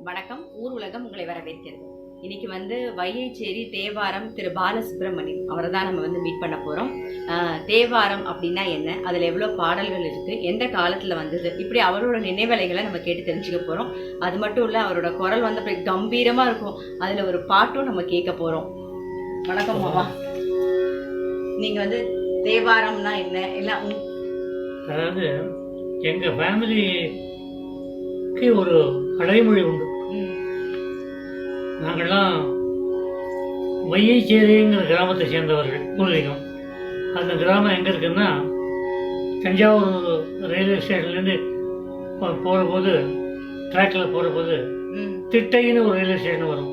வணக்கம். ஊர் உலகம் உங்களை வரவேற்கிறது. இன்னைக்கு வையைச்சேரி தேவாரம் திரு பாலசுப்ரமணியம் அவரை தான் நம்ம மீட் பண்ண போகிறோம். தேவாரம் அப்படின்னா என்ன, அதில் எவ்வளோ பாடல்கள் இருக்குது, எந்த காலத்தில் வந்தது, இப்படி அவரோட நினைவலைகளை நம்ம கேட்டு தெரிஞ்சுக்க போகிறோம். அது மட்டும் இல்லை, அவரோட குரல் அப்படி கம்பீரமாக இருக்கும். அதில் ஒரு பாட்டும் நம்ம கேட்க போகிறோம். வணக்கம் மாமா. நீங்கள் தேவாரம்னா என்ன எல்லாம்? அதாவது எங்கள் ஃபேமிலிக்கு ஒரு அடைமொழி உண்டு. நாங்கள்லாம் வையைச்சேரிங்கிற கிராமத்தை சேர்ந்தவர்கள், பூர்வீகம். அந்த கிராமம் எங்கே இருக்குன்னா, தஞ்சாவூர் ரயில்வே ஸ்டேஷன்லேருந்து போகிற போது, ட்ராக்கில் போகிற போது திட்டைன்னு ஒரு ரயில்வே ஸ்டேஷன் வரும்.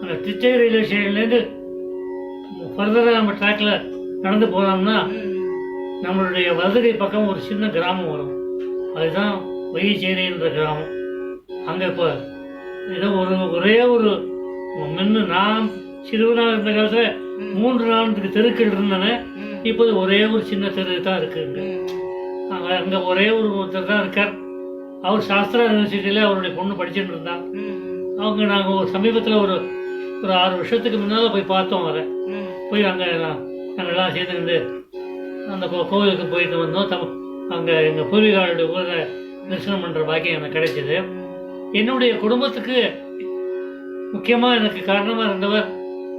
அந்த திட்டை ரயில்வே ஸ்டேஷன்லேருந்து ஃபர்தராக நம்ம ட்ராக்கில் நடந்து போனோம்னா நம்மளுடைய வலதுகை பக்கம் ஒரு சின்ன கிராமம் வரும். அதுதான் வையைச்சேரின்ற கிராமம். அங்கே இப்போ ஏதோ ஒரே ஒரு முன்ன நான் சிறுவனாக இருந்த காலத்தில் 3-4 தெருக்கள் இருந்தன. இப்போது ஒரே ஒரு சின்ன தெரு தான் இருக்குங்க. அங்கே ஒரே ஒருத்தர் தான் இருக்கார். அவர் சாஸ்திரா யூனிவர்சிட்டியில் அவருடைய பொண்ணு படிச்சுட்டு இருந்தான். அவங்க நாங்கள் ஒரு சமீபத்தில் ஒரு 6 வருஷத்துக்கு முன்னால் போய் பார்த்தோம். அதை போய் அங்கே நாங்கள்லாம் சேர்ந்துக்கிட்டு அந்த கோவிலுக்கு போயிட்டு வந்தோம். அங்கே எங்கள் பூர்வீகாளுடைய ஊரை தரிசனம் பண்ணுற பாக்கியம் எனக்கு கிடைச்சிது. என்னுடைய குடும்பத்துக்கு முக்கியமாக எனக்கு காரணமாக இருந்தவர்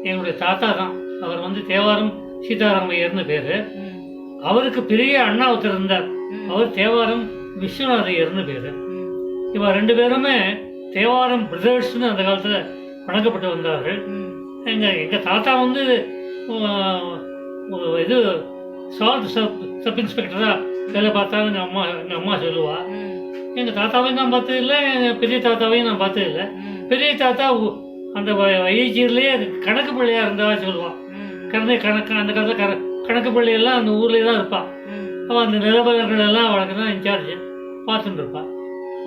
என்னுடைய தாத்தா தான். அவர் தேவாரம் சீதாராமையர்னு பேர். அவருக்கு பெரிய அண்ணா ஒருத்தர் இருந்தார். அவர் தேவாரம் விஸ்வநாதையர்னு பேர். இவர் 2 பேருமே தேவாரம் பிரதர்ஸ்னு அந்த காலத்தில் வணங்கப்பட்டு வந்தார்கள். எங்கள் தாத்தா இது சால்ட் சப் இன்ஸ்பெக்டராக வேலை பார்த்தாலும் எங்கள் அம்மா சொல்லுவாள். எங்கள் தாத்தாவையும் நான் பார்த்ததில்லை, எங்கள் பெரிய தாத்தாவையும் நான் பார்த்ததில்லை. பெரிய தாத்தா அந்த வையைச்சேரியிலேயே கணக்கு பிள்ளையாக இருந்தவா சொல்லுவான். கணக்கு அந்த காலத்தில் கணக்கு பிள்ளையெல்லாம் அந்த ஊர்லேயே தான் இருப்பாள். அவள் அந்த நிலவரங்கள் எல்லாம் அவளுக்கு தான் இன்சார்ஜ் பார்த்துட்டு இருப்பாள்.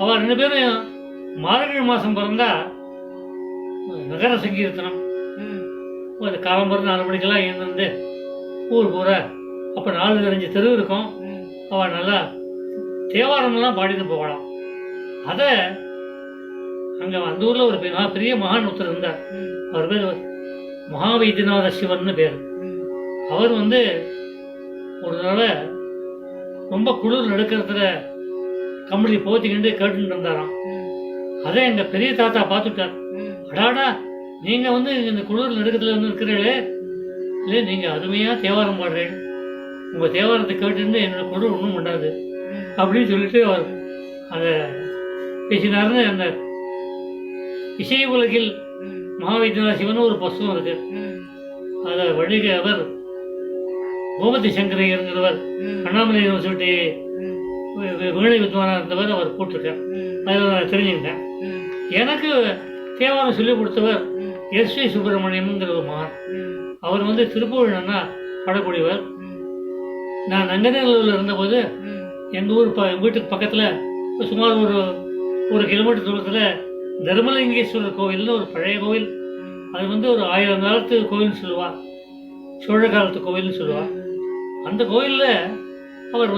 அவள் 2 பேரும் மார்கழி மாதம் பிறந்தா நகர சங்கீர்த்தனம் ஒரு காலம்பரம் 4 மணிக்கெல்லாம் எழுந்து ஊர் பூரா அப்போ 4-5 தெரு இருக்கும். அவள் நல்லா தேவாரம்லாம் பாடிட்டு போகலாம். அதை அங்கே அந்த ஊரில் ஒரு பெரிய மகான் ஒருத்தர் இருந்தார். அவர் பேர் மகாவைத்தியநாத சிவன் பேர். அவர் ஒரு தடவை ரொம்ப குளிர் நடுக்கிறதுல கம்பளி போத்திக்கிட்டு கேட்டுட்டு இருந்தாராம். அதை எங்கள் பெரிய தாத்தா பார்த்துட்டார். அடாடா, நீங்கள் இந்த குளிர் நடுக்கத்தில் இருக்கிறீங்களே, இல்லை நீங்கள் அருமையாக தேவாரம் பாடுறீங்க, உங்கள் தேவாரத்தை கேட்டுருந்து என்னோட குளிர் ஒன்றும் பண்ணாது அப்படின்னு சொல்லிட்டு அவர் அதை பேசினார்னு. அந்த இசை உலகில் மகாவைத்தியநாத சிவன் ஒரு புஸ்தகம் இருக்கு. அதை வழிக அவர் கோமதி சங்கரையருங்கிறவர் அண்ணாமலை யூனிவர்சிட்டி வீணை வித்வானாக இருந்தவர். அவர் போட்டிருக்கார். அதில் நான் தெரிஞ்சுக்கிட்டேன். எனக்கு தேவாரம் சொல்லிக் கொடுத்தவர் எஸ்.வி. சுப்பிரமணியம்ங்கிற ஒரு மகான். அவர் திருப்பூர்னா பாடக்கூடியவர். நான் நங்கநல்லூரில் இருந்தபோது எங்கள் ஊர் வீட்டுக்கு பக்கத்தில் சுமார் ஒரு கிலோமீட்டர் தூரத்தில் தர்மலிங்கேஸ்வரர் கோவில்னு ஒரு பழைய கோவில். அது ஒரு 1000 காலத்து கோவில்னு சொல்லுவாள், சோழ காலத்து கோவில்னு சொல்லுவாள். அந்த கோவிலில் அவர்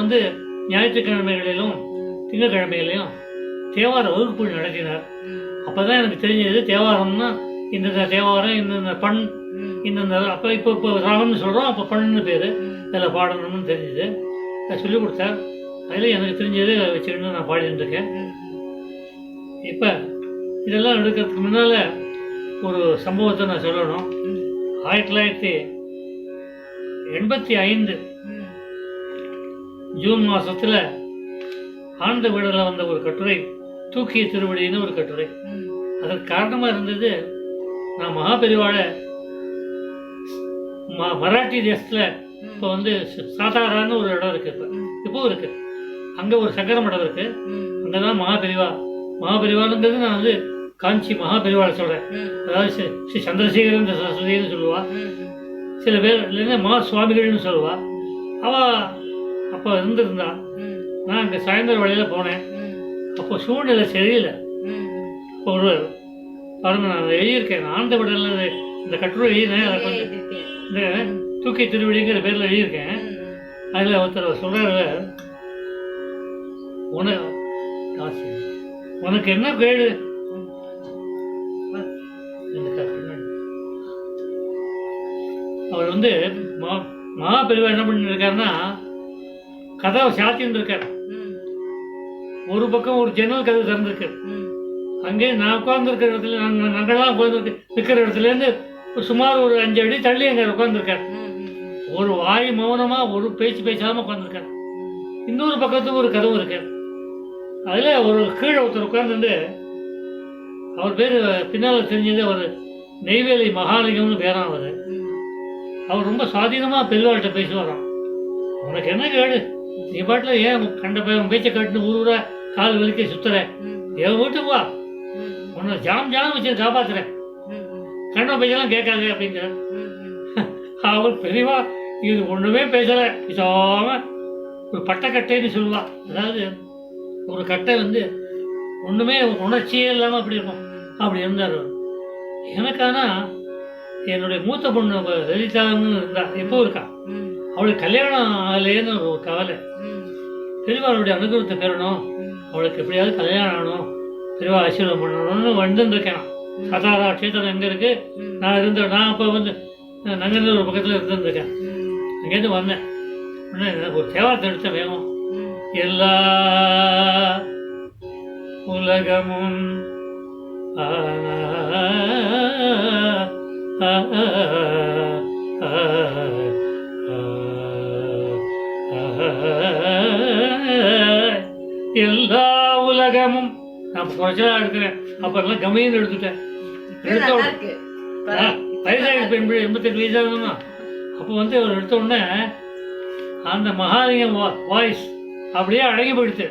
ஞாயிற்றுக்கிழமைகளிலும் திங்கக்கிழமைகளிலும் தேவார வகுப்பு நடத்தினார். அப்போ தான் எனக்கு தெரிஞ்சது தேவாரம்னா இந்த தேவாரம் இந்த பண் இந்த அப்போ இப்போ ராகம்னு சொல்கிறோம், அப்போ பண்ணுன்னு பேர், அதில் பாடணும்னு தெரிஞ்சது. அதை சொல்லிக் கொடுத்தார். அதில் எனக்கு தெரிஞ்சது வச்சுக்கிட்டு நான் பாடிட்டு இருக்கேன். இப்போ இதெல்லாம் எடுக்கிறதுக்கு முன்னால் ஒரு சம்பவத்தை நான் சொல்லணும். 1985 ஜூன் மாதத்தில் ஆனந்த வீடில் வந்த ஒரு கட்டுரை, தூக்கிய திருவடின்னு ஒரு கட்டுரை. அதற்கு காரணமாக இருந்தது, நான் மகாபெரிவாளை மராட்டி தேசத்தில் இப்போ சாதாரான்னு ஒரு இடம் இருக்குது, இப்போவும் இருக்குது. அங்கே ஒரு சங்கர மடம் இருக்குது. அங்கே தான் மகாபெரிவாளுங்கிறது நான் காஞ்சி மகாபெரிவாளை சொல்கிறேன். அதாவது ஸ்ரீ சந்திரசேகரன் சரஸ்வதினு சொல்லுவாள். சில பேர் இல்லைன்னா மகா சுவாமிகள்னு சொல்லுவாள். அவள் அப்போ இருந்திருந்தா. நான் அங்கே சாயந்தர வழியில் போனேன். அப்போ சூழ்நிலை சரியில்லை. இப்போ ஒரு பாருங்க, நான் எழுதியிருக்கேன். ஆனந்த விடல இந்த கட்டுரை எழுதினேன். அதை இந்த தூக்கிய திருவடிங்கிற பேரில் எழுதியிருக்கேன். அதில் ஒருத்தர் சொல்கிறாரு, உனக்கு என்ன கேடு, வந்து மகா பெரியவா என்ன பண்ணிட்டு இருக்காருன்னா கதவை சாத்தின்னு இருக்காரு. ஒரு பக்கம் ஒரு ஜன்னல் கதவு திறந்துருக்கு. அங்கே நான் உட்கார்ந்துருக்கிற இடத்துல நாங்கள்லாம் உட்கார்ந்து இருக்கிற இடத்துல இருந்து சுமார் ஒரு 5 அடி தள்ளி அங்கே உட்கார்ந்துருக்காரு. ஒரு வாய் மௌனமா ஒரு பேச்சு பேசாம உட்கார்ந்துருக்காரு. இன்னொரு பக்கத்துக்கு ஒரு கதவு இருக்கு. அதுல ஒரு கீழே ஒருத்தர் உட்கார்ந்து, அவர் பேரு பின்னால தெரிஞ்சது அவர் நெய்வேலி மகாலிங்கம்னு பேரான். அவர் ரொம்ப சுவாதீனமா பெரியவாள்கிட்ட பேசுவாராம். உனக்கு என்ன கேடு, நீ பாட்டில் ஏன் கண்ட பேச்சை கட்டுன்னு ஊரா கால் வலிக்க சுத்துற, என் வீட்டுக்கு வா, உன்னை ஜாம் வச்சு காப்பாத்துறேன், கண்ட பேச்செல்லாம் கேட்காது அப்படிங்கிற. அவர் பெரியவா இது ஒண்ணுமே பேசல, பேசாம ஒரு பட்டக்கட்டைன்னு சொல்லுவா. அதாவது ஒரு கட்டை வந்து ஒண்ணுமே உணர்ச்சியே இல்லாம அப்படி இருக்கும். அப்படி இருந்தார் அவர். எனக்கானா என்னுடைய மூத்த பொண்ணு லலிதான்னு இருந்தா, எப்போ இருக்கா, அவளுக்கு கல்யாணம் ஆகலேன்னு ஒரு கவலை. பெரியவாளுடைய அனுகிரகத்தை பெறணும், அவளுக்கு எப்படியாவது கல்யாணம் ஆகணும், பெரியவா ஆசீர்வாதம் பண்ணணும்னு வந்துருக்கேன். சாதாரண க்ஷேத்திரம் எங்க இருக்கு, நான் அப்போ வந்து நங்கநல்லூர் ஒரு பக்கத்தில் இருந்துருக்கேன். அங்கேருந்து வந்தேன். எனக்கு ஒரு தேவாரத்தை எடுத்த வேணும். எல்லா உலகமும் எல்லா உலகமும் நான் குறைச்சலா எடுக்கிறேன். அப்புறம் கம்மின்னு எடுத்துட்டேன். வயசாகிட்டு 88 வயசாகுதுன்னா அப்போ வந்து அவர் எடுத்த உடனே அந்த மகாலிங்கம் வாய்ஸ் அப்படியே அடங்கி போயிடுச்சு.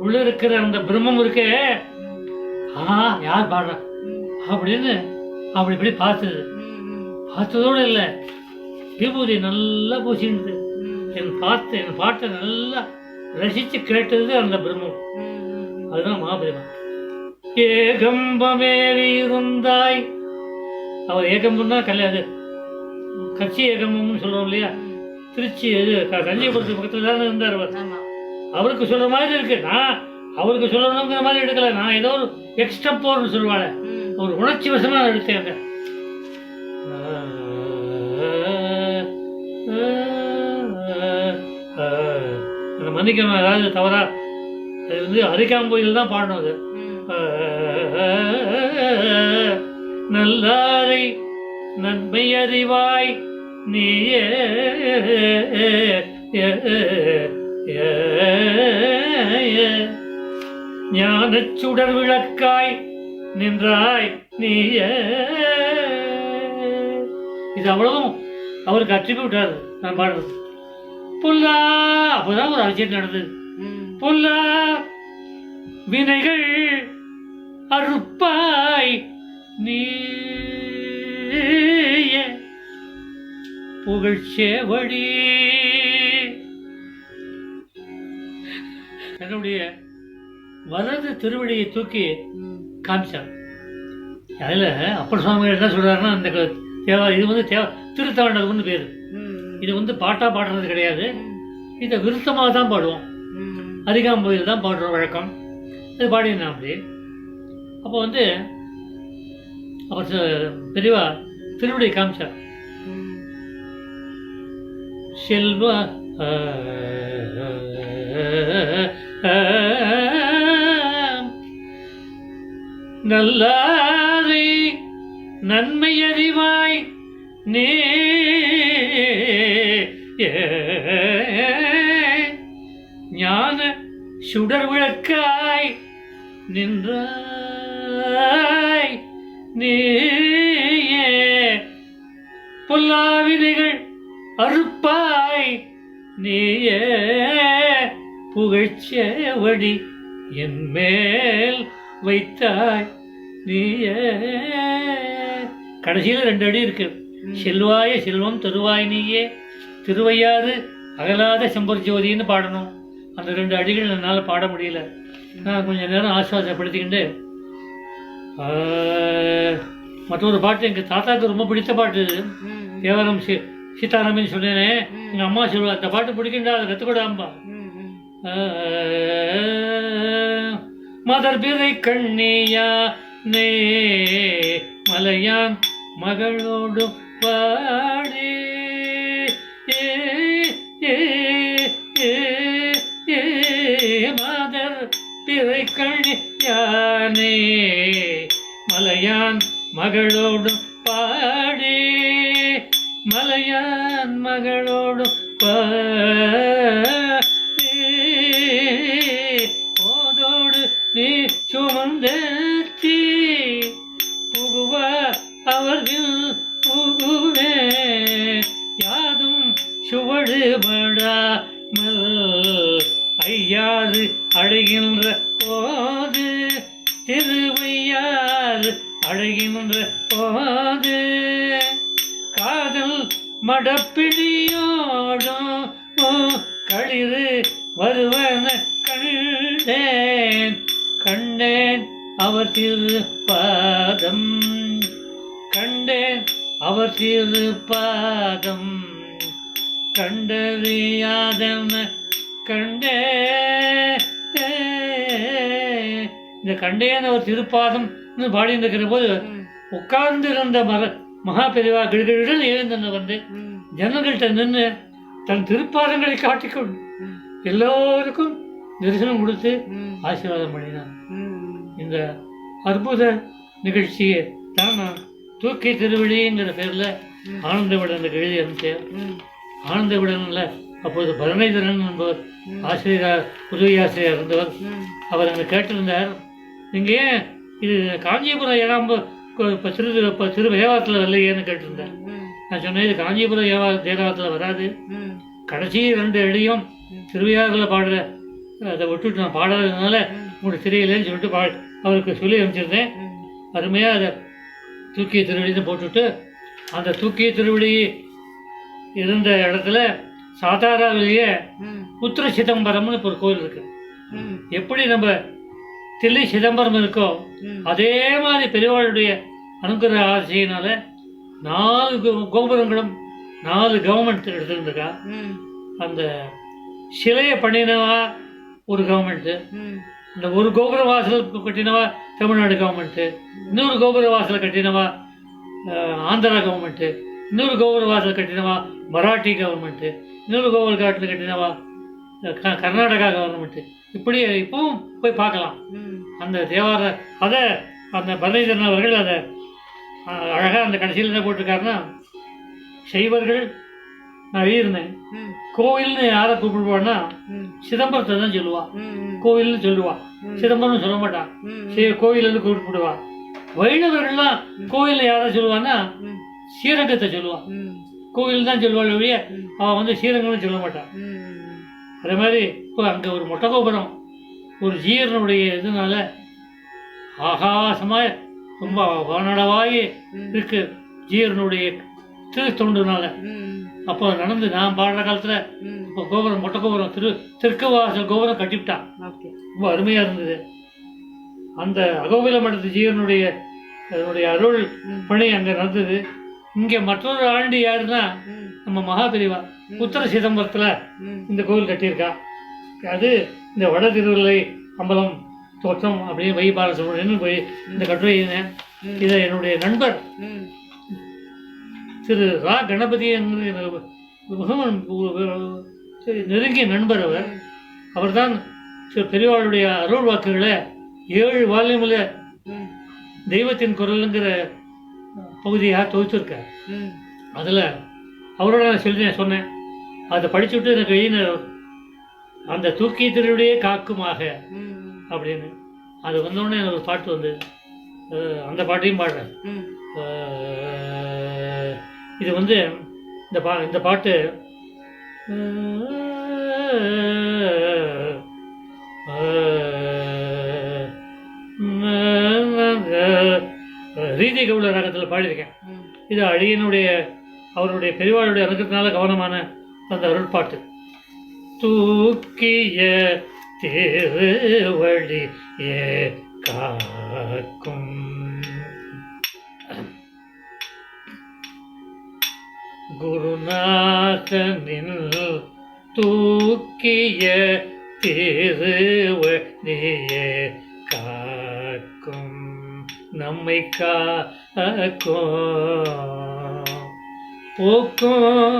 உள்ள இருக்கிற அந்த பிரம்மம் இருக்கே, யார் பாடுறா அப்படின்னு அப்படி இப்படி பார்த்ததோடு இல்லை, விபூதி நல்லா பூசிட்டு என் பாட்டை நல்லா ரசிச்சு கேட்டது அந்த பிரம்மம். அதுதான் மகாபிரமா. ஏகம்பமேறி இருந்தாய். அவர் ஏகம்பம்னா கல்யாணம் கட்சி ஏகம்பம்னு சொல்றோம் இல்லையா, திருச்சி கஞ்சிபுரத்து பக்கத்துல தானே இருந்தார் அவர். அவருக்கு சொல்ற மாதிரி இருக்கு. நான் அவருக்கு சொல்லணுங்கிற மாதிரி எடுக்கல, நான் ஏதோ ஒரு எக்ஸ்டம்போர்னு சொல்லுவாள், ஒரு உணர்ச்சி வசமா நான் எடுத்தேன். மன்னிக்கணும் ஏதாவது தவறா, அது வந்து அரிக்காம்பொயில் தான் பாடணும். அது நல்லாரை நன்மை அறிவாய் நீயே ஞானச் சுடர் விளக்காய் நின்றாய் நீயே. இது அவ்வளவும் அவருக்கு அட்ரிபியூட்டாரு நான் பாடுறது. புல்லா அப்பதான் ஒரு அரசியல் நடந்தது. புல்லா வினைகள் அறுப்பாய் நீ புகழ்ச்சேவடி. என்னுடைய வலது திருவடியை தூக்கி காமிச்சார். அதுல அப்பர் சுவாமிகள் என்ன சொல்றாருன்னா, இந்த இது வந்து திருத்தாண்டகம்னு பேரு. இது வந்து பாட்டா பாடுறது கிடையாது, இதை விருத்தமாக தான் பாடுவோம். அரிகாம்பொயில் தான் பாடுற வழக்கம். இது பாடினா அப்படி. அப்போ வந்து அவர் பெரியவா திருவடியை காமிச்சார். செல்வா நல்லாரை நன்மை அறிவாய் நே ஞான சுடர் விளக்காய் நின்றாய் நீயே பொல்லாவினைகள் அறுப்பாய் நீயே புகழ்ச்சேவடி என் மேல் வைத்தாய் நீயே. கடைசியில் 2 அடி இருக்கு. செல்வாய செல்வம் தருவாய் நீயே, திருவையாறு அகலாத செம்பர் ஜோதின்னு பாடணும். அந்த 2 அடிகள் என்னால் பாட முடியல. நான் கொஞ்சம் நேரம் ஆசுவாசப்படுத்திக்கிட்டு மற்றொரு பாட்டு எங்கள் தாத்தாவுக்கு ரொம்ப பிடித்த பாட்டு, தேவரம் சீதாராமன் சொன்னேனே, எங்கள் அம்மா சொல்லுவா, அந்த பாட்டு பிடிக்கின்றா, அதை கற்றுக்கூடாம்பா. மதர் பிறை கண்ணியா நே மலையான் மகளோடும் பாடி மாதர் பிறை கண்ணி யானே மலையான் மகளோடும் பாடி மலையான் மகளோடும் போதோடு நீ சுமந்தேத்தி புகுவா அவர்கள் புகுவே யாதும் சுவடுபடாமல் ஐயாது அடைகின்ற போது திருவையாறு அடைகின்ற போது காதல் மடப்பிடியோடும் களிறு வருவன கண்டேன் கண்டேன் அவர் திருப்பாதம் கண்டேன் அவர் திருப்பாதம் கண்டறியாதன கண்டே இந்த கண்டேன் அவர் திருப்பாதம் பாடிட்டு இருக்கிற போது உட்கார்ந்து இருந்த மகா பெரிவா கிடுகிடுன்னு எழுந்து வந்து ஜனங்கள்கிட்ட நின்று தன் திருப்பாதங்களை காட்டிக்கொண்டு எல்லோருக்கும் தரிசனம் கொடுத்து ஆசீர்வாதம் பண்ணினான். இந்த அற்புத நிகழ்ச்சியை தான் நான் தூக்கி திருவிழிங்கிற பேர்ல ஆனந்த விடனுக்கு எழுதி அனுப்பிச்சேன். ஆனந்த விடனில் அப்போது பரமேஸ்வரன் என்பவர் ஆசிரியர் உதவி ஆசிரியர் இருந்தவர். அவர் அங்கே கேட்டிருந்தார், நீங்கள் ஏன் இது காஞ்சிபுரம் ஏழாம்பு இப்போ திரு தேவாரத்தில் வரலையேன்னு கேட்டிருந்தேன். நான் சொன்னேன், இது காஞ்சிபுரம் தேவாரத்தில் வராது, கடைசி 2 அடியும் திருவையாறில் பாடுற அதை விட்டுட்டு நான் பாடாததுனால உங்களுக்கு தெரியலேன்னு சொல்லிட்டு அவருக்கு சொல்லி அனுப்பிச்சிருந்தேன். அருமையாக அதை தூக்கிய திருவடின்னு போட்டுவிட்டு அந்த தூக்கிய திருவடி இருந்த இடத்துல சாதாராவிலேயே உத்திர சிதம்பரம்னு இப்போ ஒரு கோயில் இருக்கு. எப்படி நம்ம தில்லி சிதம்பரம் இருக்கோ அதே மாதிரி பெரியவாளுடைய அனுகிரக ஆசையினால 4 கோபுரங்களும் 4 கவர்மெண்ட் எடுத்துருந்துருக்கா. அந்த சிலையை பண்ணினவா ஒரு கவர்மெண்ட்டு, இந்த ஒரு கோபுர வாசல் கட்டினவா தமிழ்நாடு கவர்மெண்ட்டு, இன்னொரு கோபுர வாசல் கட்டினவா ஆந்திரா கவர்மெண்ட்டு, இன்னொரு கோபுர வாசல் கட்டினவா மராட்டி கவர்மெண்ட்டு, இன்னொரு கோபுர காட்டில் கட்டினவா கர்நாடகா கவர்மெண்ட்டு. இப்படி இப்பவும் போய் பார்க்கலாம் அந்த தேவார. அதை அந்த பரதேசன் அவர்கள் அதை அழகாக அந்த கடைசியில் என்ன போட்டிருக்காருன்னா, செய்வர்கள் நான் எழுதியிருந்தேன், கோவில்னு யாரை கூப்பிடுவான்னா சிதம்பரத்தை தான் சொல்லுவா, கோவில்னு சொல்லுவா, சிதம்பரம் சொல்ல மாட்டான், கோவில்னு கூப்பிடுவா. வைணவர்கள்லாம் கோவில்ல யாரை சொல்லுவான்னா ஸ்ரீரங்கத்தை சொல்லுவான், கோவில் தான் சொல்லுவாள் ஒழிய அவன் வந்து ஸ்ரீரங்கம்னு சொல்ல மாட்டான். அதே மாதிரி இப்போ அங்கே ஒரு மொட்டை கோபுரம் ஒரு ஜீரனுடைய இதனால ஆகாசமாக ரொம்ப வானடவாகி இருக்கு ஜீரனுடைய திருத்தொண்டுனால. அப்போ நடந்து நான் பாடுற காலத்தில் இப்போ கோபுரம் மொட்டை கோபுரம் திருக்கவாசல் கோபுரம் கட்டிவிட்டான். ரொம்ப அருமையாக இருந்தது. அந்த அகோபில மடத்து ஜீவனுடைய அருள் பணி அங்கே நடந்தது. இங்கே மற்றொரு ஆண்டு யாருன்னா நம்ம மகாபெரிவா உத்தர சிதம்பரத்தில் இந்த கோவில் கட்டியிருக்கா. அது இந்த வட திருவள்ளை அம்பலம் தோற்றம் அப்படின்னு வை பாலசுப்ரமணியன் போய் இந்த கட்டுரையினேன். இதை என்னுடைய நண்பர் திரு ரா கணபதி மிகவும் நெருங்கிய நண்பர் அவர் தான் பெரியவாளுடைய அருள் வாக்குகளை 7 வால்யூமில் தெய்வத்தின் குரலுங்கிற பகுதியாக தொகுத்திருக்கார். அதில் அவரோட நான் சொன்னேன், அதை படிச்சு விட்டு எனக்கு எழுதினார் அந்த தூக்கி திருவிடையே காக்குமாக அப்படின்னு. அது வந்தோடனே எனக்கு ஒரு பாட்டு வந்தது, அந்த பாட்டையும் பாடுறேன். இது வந்து இந்த பாட்டு ரீதி கவுள ராகத்தில் பாடியிருக்கேன். இது அழியனுடைய அவருடைய பெரியவாளுடைய அனுக்கிறதுனால கவனமான அந்த அருள்பாட்டு. தூக்கிய திருவழியே காக்கும் குருநாதனின் தூக்கிய திருவழியே காக்கும் நம்மை காக்கும் போக்கும்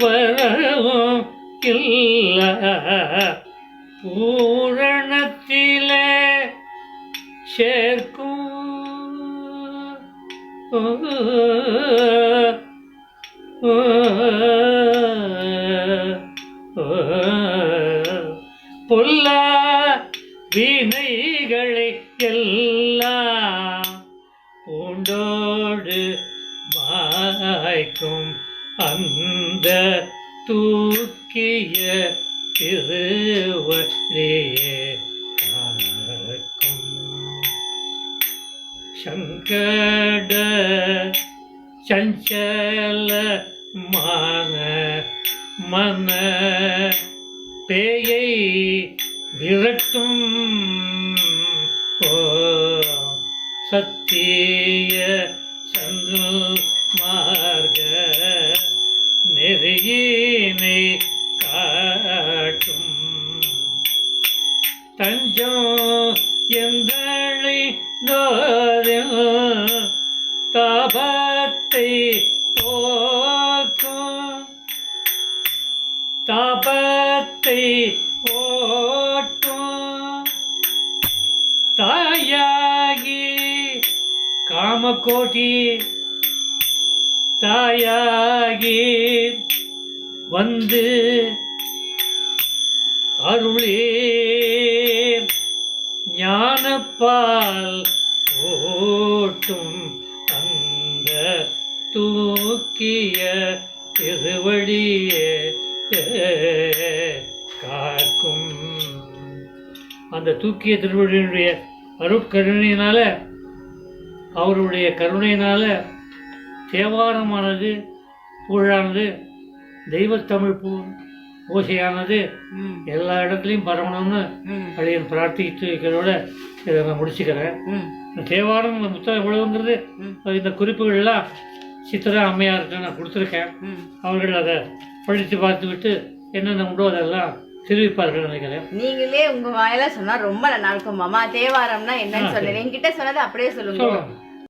வரவும் இல்ல பூரணத்திலே சேர்க்கும் பொல்ல வினைகளை எல்லாம் பூண்டோடு மாய்க்கும் அந்த தூக்கிய திருவடியே காக்கும் சங்கட சஞ்சல மன பேயை விரட்டும் சத்திய சந்து மார்க நெறியினை காட்டும் தஞ்சம் எந்தழை தாபத்தை போக்கும் தாபத்தை ஓட்டும் தாயாகி காமகோட்டி தாயாகி வந்து அருளே ஞானப்பால் ஓட்டும் அந்த தூக்கிய திருவடியே காக்கும். அந்த தூக்கிய திருவடியினுடைய அருட்கருணையினால அவருடைய கருணையினால தேவாரமானது புகழானது தெய்வத்தமிழ் பூசையானது எல்லா இடத்துலையும் பரவணும்னு அதையும் பிரார்த்தித்து இருக்கிறதோட இதை நான் முடிச்சுக்கிறேன். தேவாரம் இந்த புத்தகம் உலகங்கிறது இந்த குறிப்புகள்லாம் சித்திரா அம்மையார்கிட்ட நான் கொடுத்துருக்கேன். அவர்கள் அதை படித்து பார்த்து விட்டு என்னென்ன உண்டோ அதெல்லாம் தெரிவிப்பார்கள் நினைக்கிறேன். நீங்களே உங்க வாயில சொன்னா ரொம்ப நல்லா இருக்கும் மாமா. தேவாரம்னா என்னன்னு சொல்லல, என்கிட்ட சொன்னதை அப்படியே சொல்லுங்க.